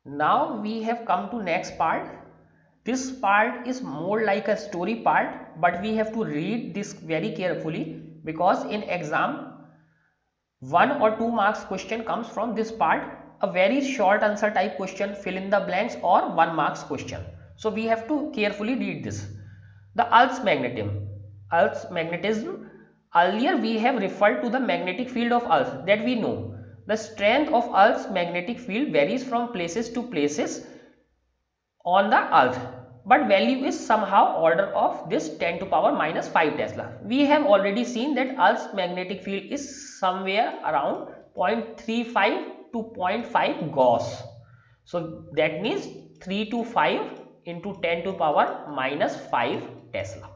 Now we have come to next part. This part is more like a story part, but we have to read this very carefully because in exam 1 or 2 marks question comes from this part. A very short answer type question, fill in the blanks, or 1 marks question. So we have to carefully read this. The Earth's magnetism. Earth's magnetism. Earlier we have referred to the magnetic field of Earth that we know. The strength of Earth's magnetic field varies from places to places on the earth, but value is somehow order of this 10 to power minus 5 Tesla. We have already seen that Earth's magnetic field is somewhere around 0.35 to zero point 0.5 Gauss. So that means 3 to 5 into 10 to power minus 5 Tesla.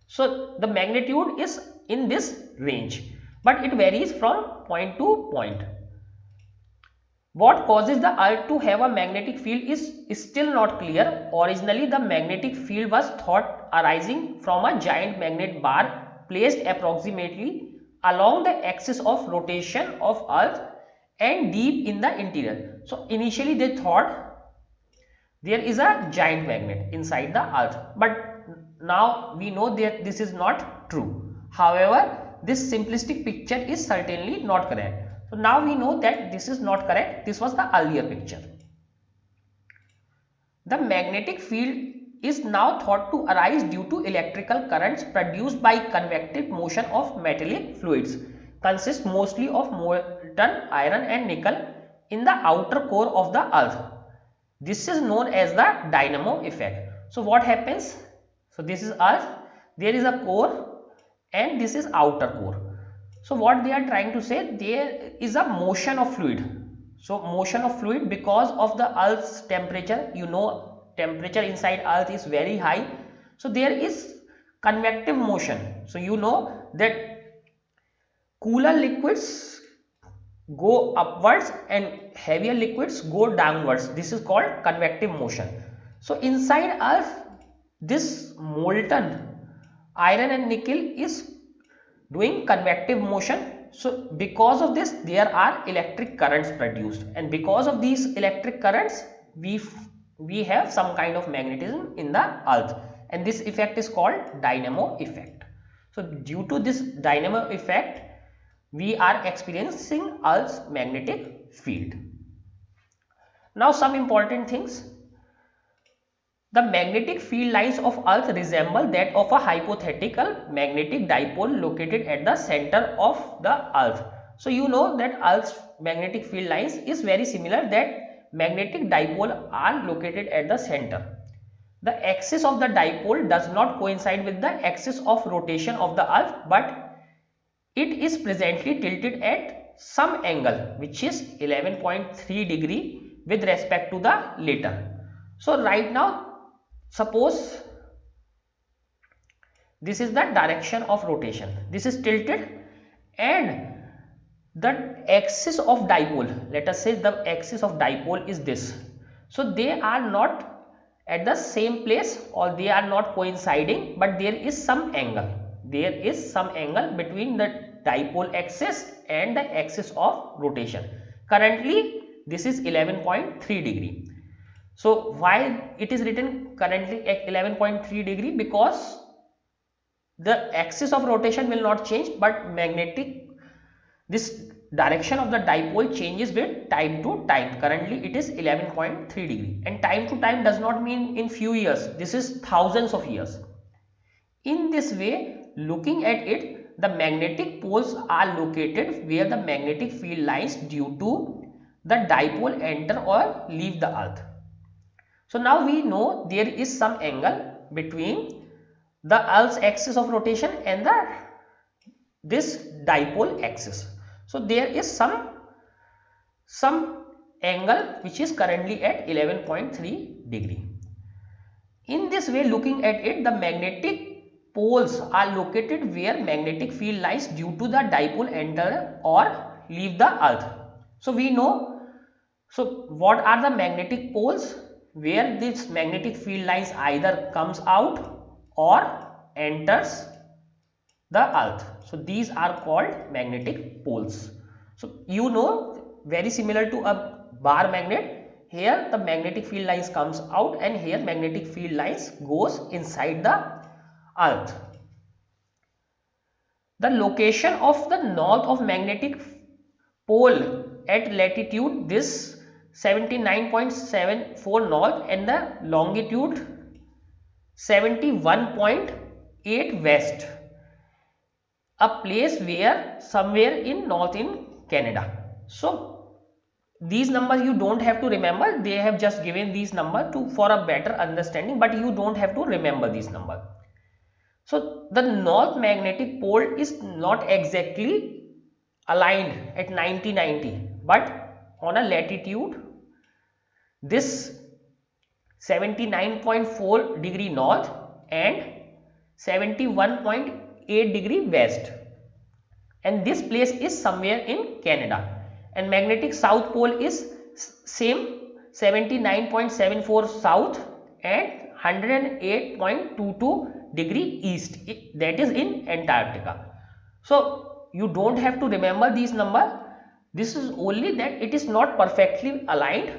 So the magnitude is in this range, but it varies from point to point. What causes the Earth to have a magnetic field is still not clear. Originally, the magnetic field was thought arising from a giant magnet bar placed approximately along the axis of rotation of Earth and deep in the interior. So, initially they thought there is a giant magnet inside the Earth, but now we know that this is not true. However, this simplistic picture is certainly not correct. So now we know that this is not correct. This was the earlier picture. The magnetic field is now thought to arise due to electrical currents produced by convective motion of metallic fluids, consist mostly of molten iron and nickel in the outer core of the earth. This is known as the dynamo effect. So what happens? So this is earth, there is a core and this is outer core. So what they are trying to say, there is a motion of fluid. So motion of fluid because of the earth's temperature, you know temperature inside earth is very high. So there is convective motion. So you know that cooler liquids go upwards and heavier liquids go downwards. This is called convective motion. So inside earth this molten iron and nickel is doing convective motion. So because of this there are electric currents produced, and because of these electric currents we have some kind of magnetism in the earth, and this effect is called dynamo effect. So due to this dynamo effect we are experiencing Earth's magnetic field. Now some important things. The magnetic field lines of Earth resemble that of a hypothetical magnetic dipole located at the center of the Earth. So you know that Earth's magnetic field lines is very similar, that magnetic dipole are located at the center. The axis of the dipole does not coincide with the axis of rotation of the Earth, but it is presently tilted at some angle which is 11.3 degree with respect to the later. So right now suppose this is the direction of rotation, this is tilted, and the axis of dipole, let us say the axis of dipole is this. So they are not at the same place or they are not coinciding, but there is some angle, there is some angle between the dipole axis and the axis of rotation. Currently this is 11.3 degree. So why it is written currently at 11.3 degree? Because the axis of rotation will not change, but magnetic, this direction of the dipole changes with time to time. Currently it is 11.3 degree, and time to time does not mean in few years, this is thousands of years. In this way, looking at it, the magnetic poles are located where the magnetic field lies due to the dipole enter or leave the earth. So now we know there is some angle between the Earth's axis of rotation and this dipole axis. So there is some angle which is currently at 11.3 degree. In this way, looking at it, the magnetic poles are located where magnetic field lies due to the dipole enter or leave the earth. So we know, so what are the magnetic poles? Where this magnetic field lines either comes out or enters the earth. So these are called magnetic poles. So you know, very similar to a bar magnet, here the magnetic field lines comes out and here magnetic field lines goes inside the earth. The location of the north of magnetic pole at latitude this 79.74 north and the longitude 71.8 west, a place where somewhere in north in Canada. So these numbers you don't have to remember, they have just given these numbers to for a better understanding, but you don't have to remember these numbers. So the north magnetic pole is not exactly aligned at 90, but on a latitude this 79.4 degree north and 71.8 degree west, and this place is somewhere in Canada, and magnetic south pole is same 79.74 south and 108.22 degree east, that is in Antarctica. So you don't have to remember these numbers, this is only that it is not perfectly aligned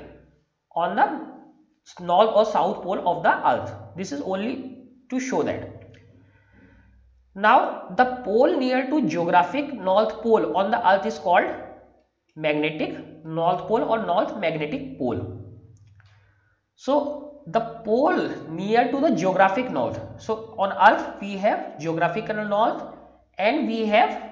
on the north or south pole of the earth, this is only to show that. Now the pole near to geographic north pole on the earth is called magnetic north pole or north magnetic pole. So the pole near to the geographic north, so on earth we have geographical north and we have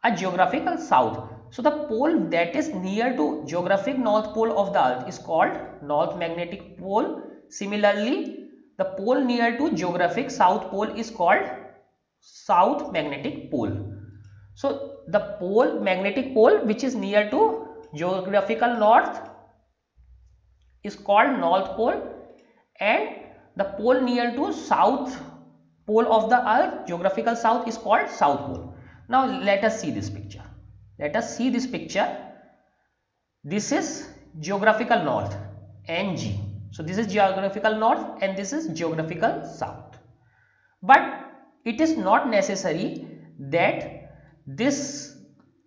a geographical south. So the pole that is near to geographic north pole of the earth is called north magnetic pole. Similarly, the pole near to geographic south pole is called south magnetic pole. So the pole magnetic pole which is near to geographical north is called north pole, and the pole near to south pole of the earth geographical south is called south pole. Now let us see this picture. Let us see this picture. This is geographical north NG. So this is geographical north and this is geographical south. But it is not necessary that this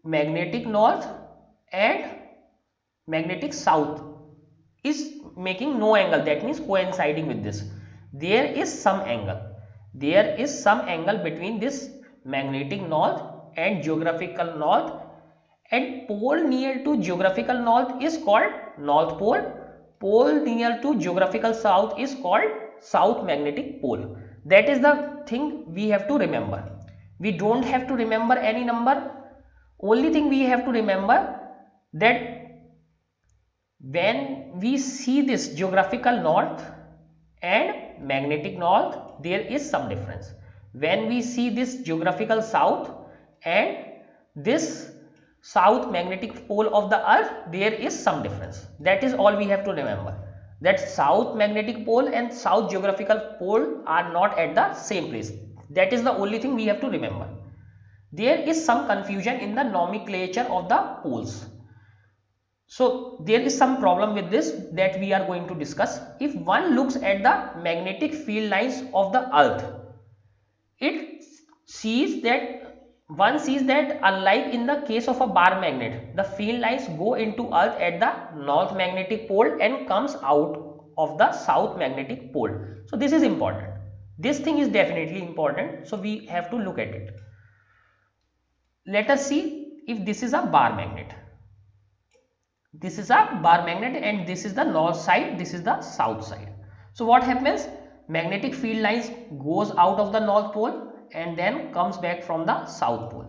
magnetic north and magnetic south is making no angle, that means coinciding with this. There is some angle. There is some angle between this magnetic north and geographical north, and pole near to geographical north is called north pole. Pole near to geographical south is called south magnetic pole. That is the thing we have to remember. We don't have to remember any number. Only thing we have to remember that when we see this geographical north and magnetic north, there is some difference. When we see this geographical south and this south magnetic pole of the earth, there is some difference. That is all we have to remember, that south magnetic pole and south geographical pole are not at the same place. That is the only thing we have to remember. There is some confusion in the nomenclature of the poles. So there is some problem with this that we are going to discuss. If one looks at the magnetic field lines of the earth, one sees that unlike in the case of a bar magnet, the field lines go into earth at the north magnetic pole and comes out of the south magnetic pole. So this is important. This thing is definitely important. So we have to look at it. Let us see if this is a bar magnet. This is a bar magnet and this is the north side, this is the south side. So what happens? Magnetic field lines goes out of the north pole and then comes back from the south pole.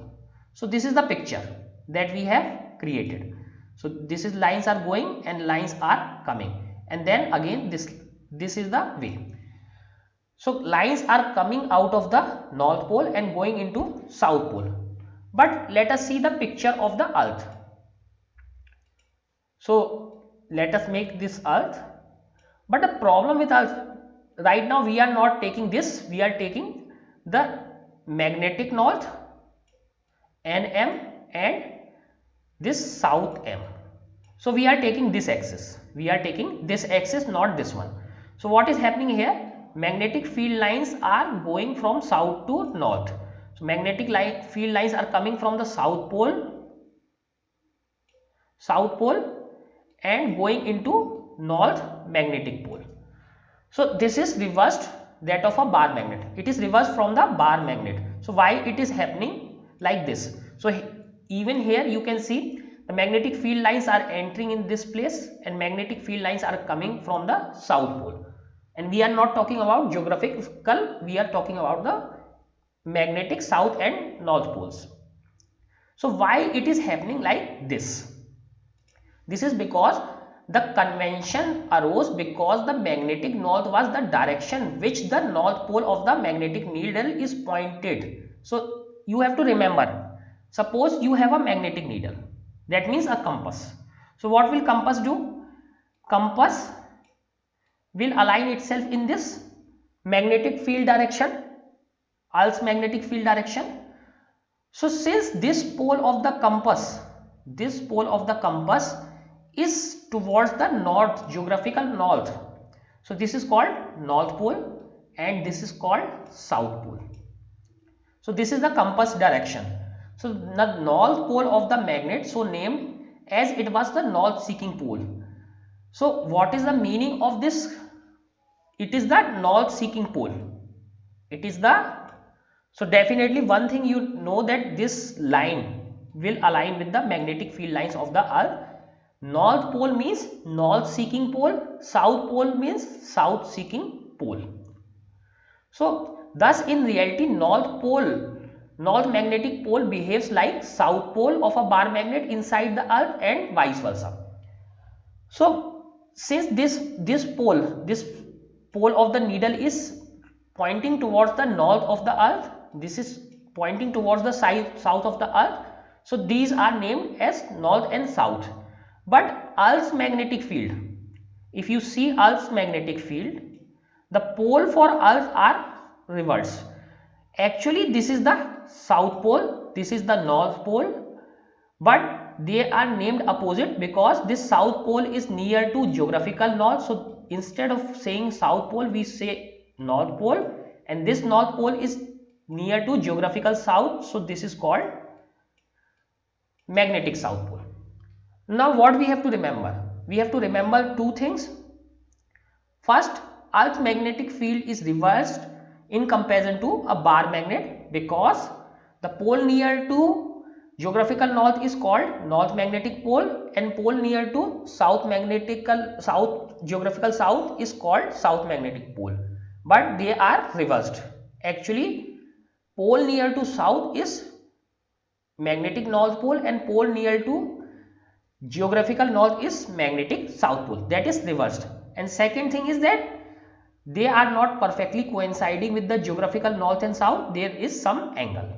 So this is the picture that we have created. So this is lines are going and lines are coming, and then again this is the way. So lines are coming out of the north pole and going into south pole. But let us see the picture of the earth. So let us make this earth, but the problem with earth right now, we are not taking this, we are taking the magnetic north NM and this south M. So we are taking this axis, not this one. So what is happening here? Magnetic field lines are going from south to north. So magnetic field lines are coming from the south pole and going into north magnetic pole. So this is reversed that of a bar magnet. It is reversed from the bar magnet. So why it is happening like this? So even here you can see the magnetic field lines are entering in this place and magnetic field lines are coming from the south pole. And we are not talking about geographical, we are talking about the magnetic south and north poles. So why it is happening like this? This is because the convention arose because the magnetic north was the direction which the north pole of the magnetic needle is pointed. So you have to remember, suppose you have a magnetic needle, that means a compass. So what will compass do? Compass will align itself in this magnetic field direction, Earth's magnetic field direction. So since this pole of the compass is towards the north, geographical north, so this is called north pole and this is called south pole. So this is the compass direction. So the north pole of the magnet, so named as it was the north seeking pole. So what is the meaning of this? It is the north seeking pole. It is the, so definitely one thing you know that this line will align with the magnetic field lines of the earth. North pole means north seeking pole, south pole means south seeking pole. So thus in reality north magnetic pole behaves like south pole of a bar magnet inside the earth and vice versa. So since this pole of the needle is pointing towards the north of the earth, this is pointing towards the south of the earth, so these are named as north and south. But Earth's magnetic field, if you see Earth's magnetic field, the pole for Earth are reversed. Actually this is the south pole, this is the north pole, but they are named opposite because this south pole is near to geographical north. So instead of saying south pole we say north pole, and this north pole is near to geographical south, so this is called magnetic south pole. Now what we have to remember? We have to remember two things. First, Earth's magnetic field is reversed in comparison to a bar magnet because the pole near to geographical north is called north magnetic pole and pole near to geographical south is called south magnetic pole, but they are reversed. Actually pole near to south is magnetic north pole and pole near to geographical north is magnetic south pole, that is reversed. And second thing is that they are not perfectly coinciding with the geographical north and south, there is some angle.